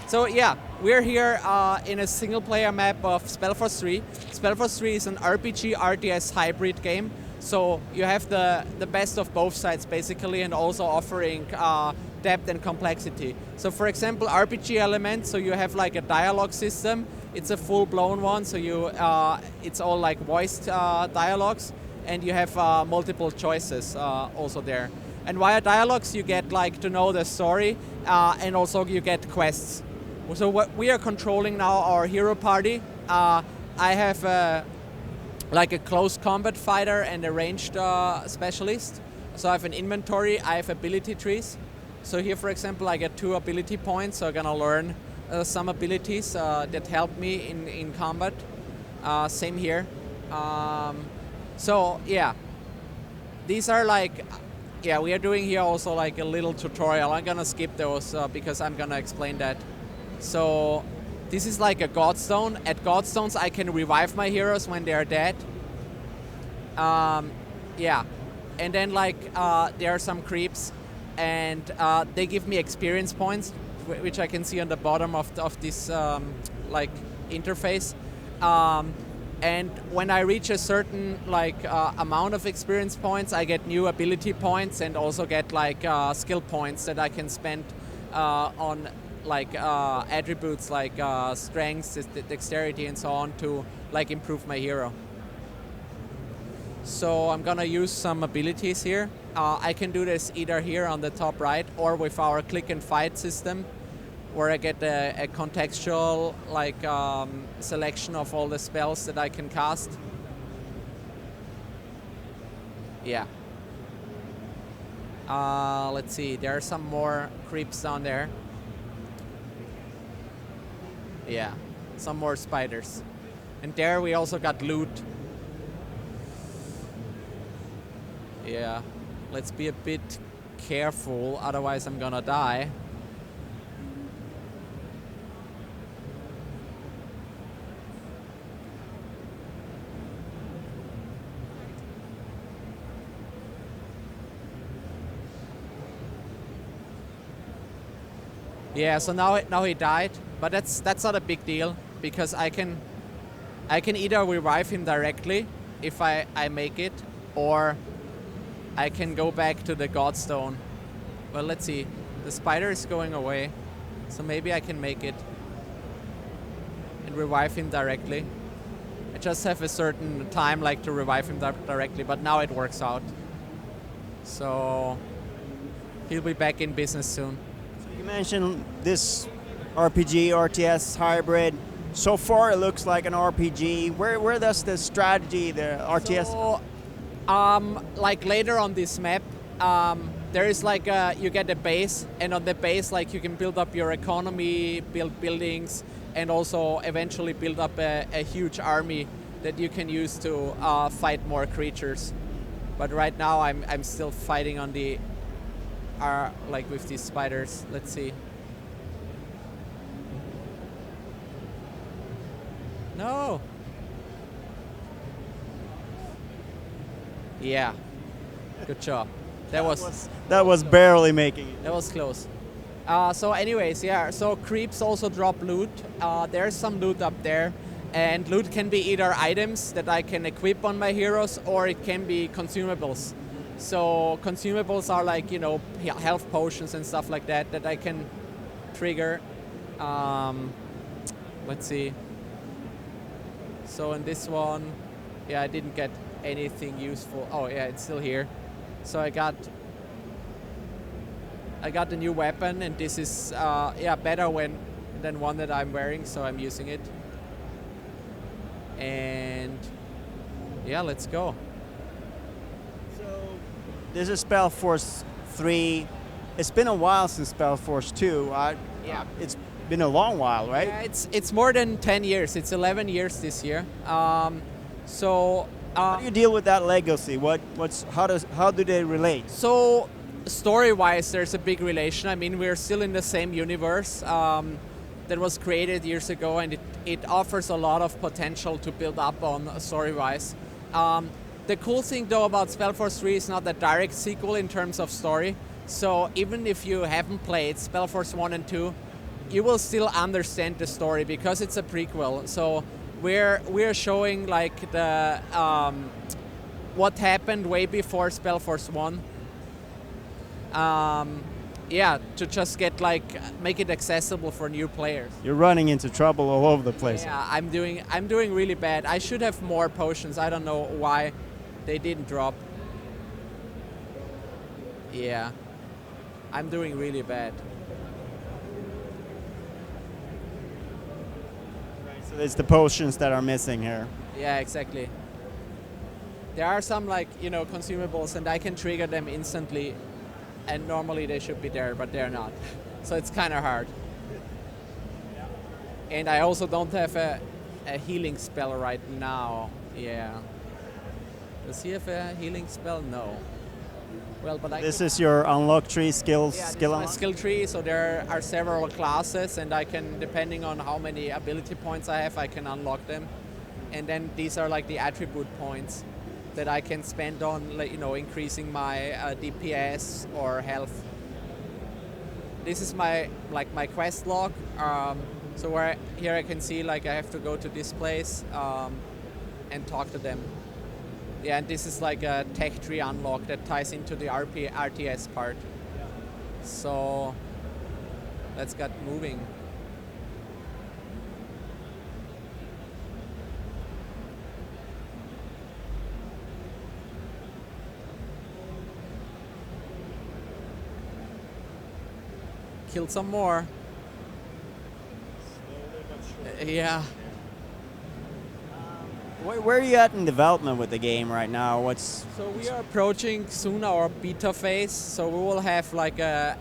So yeah, we're here in a single-player map of Spellforce 3. Spellforce 3 is an RPG RTS hybrid game. So you have the best of both sides basically, and also offering depth and complexity. So for example, RPG elements. So you have like a dialogue system. It's a full-blown one. So it's all like voiced dialogues, and you have multiple choices also there. And via dialogues, you get like to know the story, and also you get quests. So what we are controlling now, our hero party. I have like a close combat fighter and a ranged specialist. So I have an inventory, I have ability trees. So here, for example, I get 2 ability points, so I'm gonna learn some abilities that help me in combat. Same here. So yeah, these are like, yeah, we are doing here also like a little tutorial. I'm gonna skip those because I'm gonna explain that. So this is like a Godstone. At Godstones, I can revive my heroes when they are dead. Yeah, and then like there are some creeps, and they give me experience points, which I can see on the bottom of this like interface. And when I reach a certain like amount of experience points, I get new ability points and also get like skill points that I can spend on like attributes like strength, dexterity, and so on to like improve my hero. So I'm gonna use some abilities here. I can do this either here on the top right or with our click and fight system, where I get a contextual like selection of all the spells that I can cast. Yeah. Let's see, there are some more creeps down there. Yeah, some more spiders. And there we also got loot. Yeah, let's be a bit careful, otherwise I'm gonna die. Yeah, so now he died, but that's not a big deal because I can either revive him directly if I make it, or I can go back to the Godstone. Well, let's see. The spider is going away, so maybe I can make it and revive him directly. I just have a certain time like to revive him directly, but now it works out. So he'll be back in business soon. You mentioned this RPG, RTS hybrid. So far it looks like an RPG. Where does the strategy, the RTS... So, like later on this map, there is like you get a base, and on the base like you can build up your economy, build buildings, and also eventually build up a huge army that you can use to fight more creatures. But right now I'm still fighting on the like with these spiders. Let's see. No. Yeah. Good job. That was barely making it. That was close. So anyways, yeah, so creeps also drop loot. There's some loot up there, and loot can be either items that I can equip on my heroes, or it can be consumables. So consumables are like, you know, health potions and stuff like that that I can trigger. Let's see. So in this one, yeah, I didn't get anything useful. Oh yeah, it's still here. So I got a new weapon, and this is yeah, better than one that I'm wearing, so I'm using it. And yeah, let's go. So this is Spellforce 3. It's been a while since Spellforce 2. Yeah. It's been a long while, right? Yeah, it's more than 10 years. It's 11 years this year. So how do you deal with that legacy? How do they relate? So story-wise, there's a big relation. I mean, we're still in the same universe that was created years ago, and it offers a lot of potential to build up on story-wise. The cool thing though about Spellforce 3 is not a direct sequel in terms of story. So even if you haven't played Spellforce 1 and 2, you will still understand the story because it's a prequel. So we're showing like the what happened way before Spellforce 1. Yeah, to just get like make it accessible for new players. You're running into trouble all over the place. Yeah, I'm doing really bad. I should have more potions. I don't know why they didn't drop. Yeah, I'm doing really bad. So it's the potions that are missing here. Yeah, exactly. There are some like, consumables and I can trigger them instantly and normally they should be there, but they're not. So it's kind of hard. And I also don't have a healing spell right now. Yeah. Does he have a healing spell? No. Well, but this is your unlock tree skills. Yeah, skill my skill tree. So there are several classes, and I can, depending on how many ability points I have, I can unlock them. And then these are like the attribute points that I can spend on, like, increasing my DPS or health. This is my quest log. So here I can see like I have to go to this place and talk to them. Yeah, and this is like a tech tree unlock that ties into the RTS part. So let's get moving. Kill some more. Yeah. Where are you at in development with the game right now? So we are approaching soon our beta phase. So we will have like a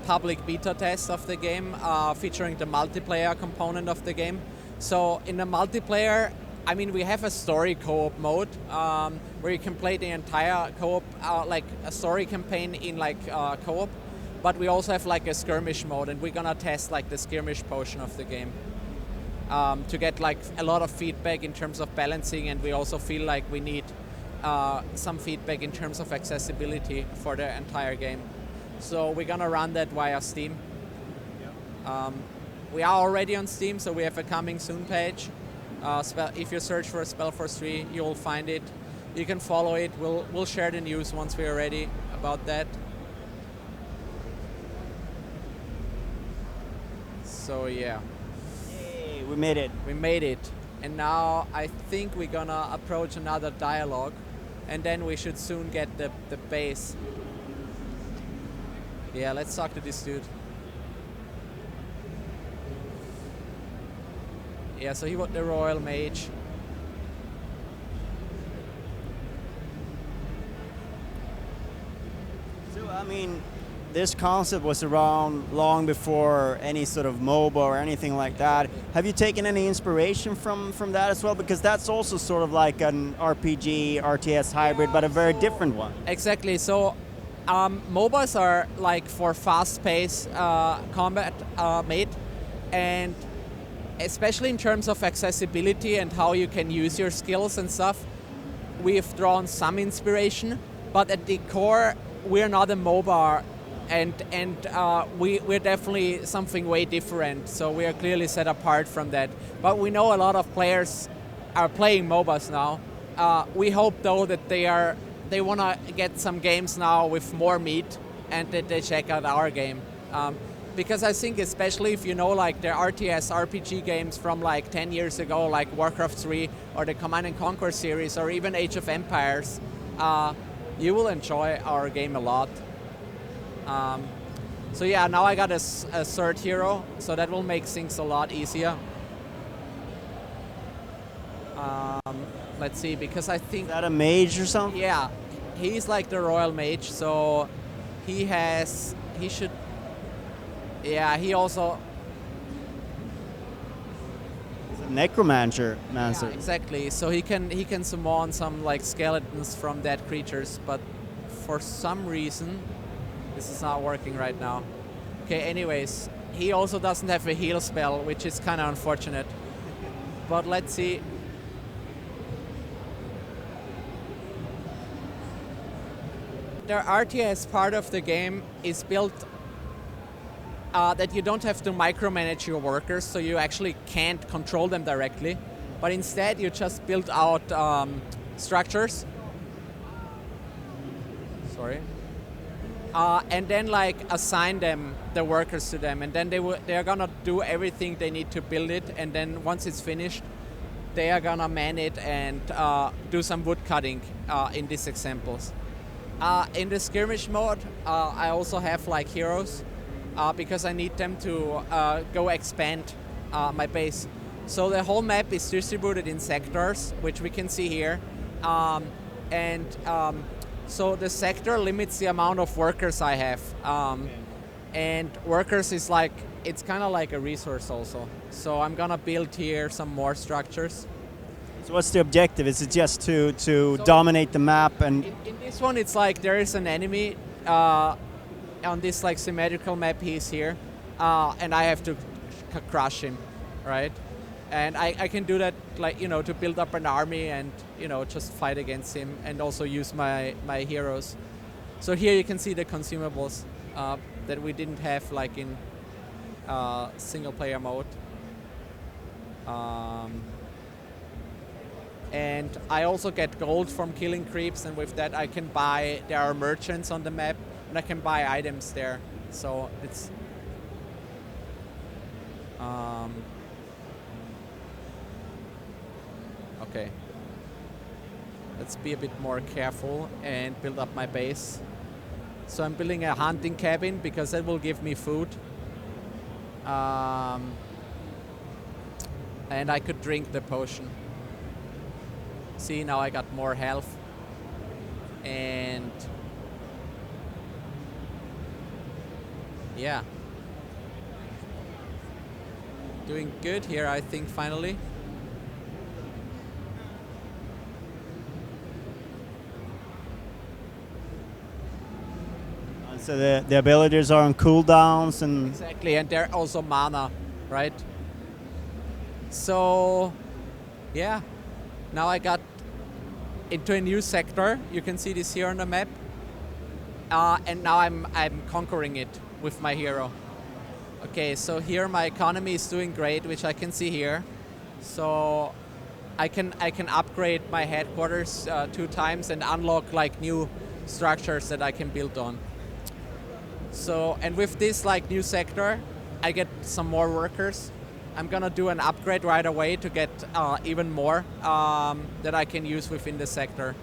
public beta test of the game featuring the multiplayer component of the game. So in the multiplayer, I mean, we have a story co-op mode where you can play the entire co-op, like a story campaign in like co-op. But we also have like a skirmish mode, and we're gonna test like the skirmish portion of the game to get like a lot of feedback in terms of balancing, and we also feel like we need some feedback in terms of accessibility for the entire game. So we're gonna run that via Steam. We are already on Steam, so we have a coming soon page. If you search for Spellforce 3, you will find it. You can follow it. We'll share the news once we are ready about that. So yeah. Yay, we made it. We made it. And now I think we're gonna approach another dialogue, and then we should soon get the base. Yeah, let's talk to this dude. Yeah, so he was the Royal Mage. So, I mean, this concept was around long before any sort of MOBA or anything like that. Have you taken any inspiration from that as well? Because that's also sort of like an RPG, RTS hybrid, but a very different one. Exactly. So MOBAs are like for fast-paced combat made, and especially in terms of accessibility and how you can use your skills and stuff, we've drawn some inspiration, but at the core, we're not a MOBA, and we're definitely something way different. So we are clearly set apart from that. But we know a lot of players are playing MOBAs now. We hope though that they want to get some games now with more meat, and that they check out our game. Because I think especially if you know like the RTS RPG games from like 10 years ago, like Warcraft 3 or the Command & Conquer series or even Age of Empires, you will enjoy our game a lot. So yeah, now I got a third hero, so that will make things a lot easier. Let's see, because I think... Is that a mage or something? Yeah, he's like the Royal Mage, so he should... Yeah, he also... He's a necromancer. Yeah, exactly. So he can summon some like skeletons from dead creatures, but for some reason this is not working right now. Okay, anyways, he also doesn't have a heal spell, which is kind of unfortunate. But let's see. The RTS part of the game is built that you don't have to micromanage your workers, so you actually can't control them directly, but instead you just build out structures. Sorry. And then like assign them the workers to them, and then they're gonna do everything they need to build it, and then once it's finished, they are gonna man it and do some wood cutting in these examples. In the skirmish mode, I also have like heroes because I need them to go expand my base. So the whole map is distributed in sectors, which we can see here, so the sector limits the amount of workers I have, and workers is like, it's kind of like a resource also. So I'm gonna build here some more structures. So what's the objective? Is it just to dominate the map? And in this one, it's like there is an enemy on this like symmetrical map. He's here, and I have to crush him, right? And I can do that, like, to build up an army and, just fight against him, and also use my heroes. So here you can see the consumables that we didn't have like in single player mode. And I also get gold from killing creeps, and with that I can buy, there are merchants on the map, and I can buy items there. So it's... Okay, let's be a bit more careful and build up my base. So I'm building a hunting cabin because that will give me food. And I could drink the potion. See, now I got more health. And yeah. Doing good here, I think, finally. So the abilities are on cooldowns and... Exactly, and they're also mana, right? So, yeah. Now I got into a new sector. You can see this here on the map. And now I'm conquering it with my hero. Okay, so here my economy is doing great, which I can see here. So I can upgrade my headquarters 2 times and unlock like new structures that I can build on. So, and with this like new sector, I get some more workers. I'm gonna do an upgrade right away to get even more that I can use within the sector.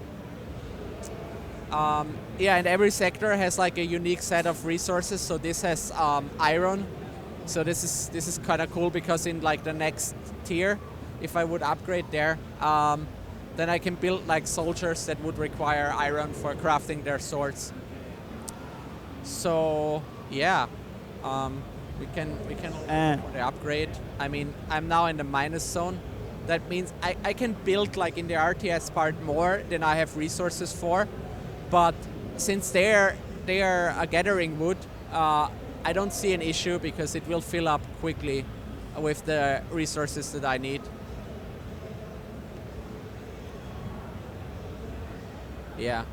Yeah, and every sector has like a unique set of resources. So this has iron. So this is kind of cool because in like the next tier, if I would upgrade there, then I can build like soldiers that would require iron for crafting their swords. So yeah, we can for the upgrade. I mean, I'm now in the minus zone. That means I can build like in the RTS part more than I have resources for. But since they are gathering wood, I don't see an issue because it will fill up quickly with the resources that I need. Yeah.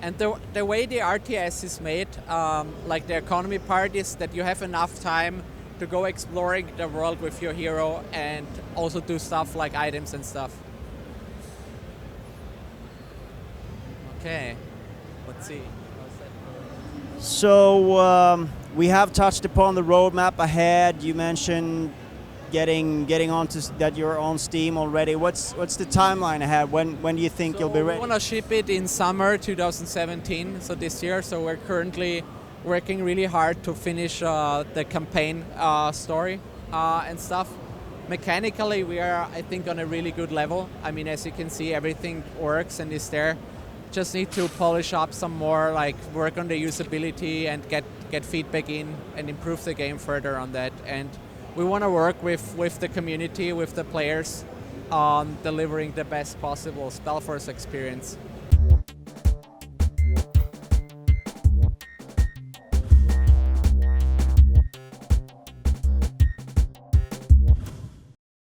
And the way the RTS is made, like the economy part, is that you have enough time to go exploring the world with your hero and also do stuff like items and stuff. Okay, let's see. So we have touched upon the roadmap ahead. You mentioned getting onto that you're on Steam already. What's the timeline ahead? When do you think you'll be ready? We want to ship it in summer 2017, so this year. So we're currently working really hard to finish the campaign story and stuff. Mechanically, we are, I think, on a really good level. I mean, as you can see, everything works and is there. Just need to polish up some more, like work on the usability and get feedback in and improve the game further on that. And we want to work with the community, with the players, on delivering the best possible Spellforce experience.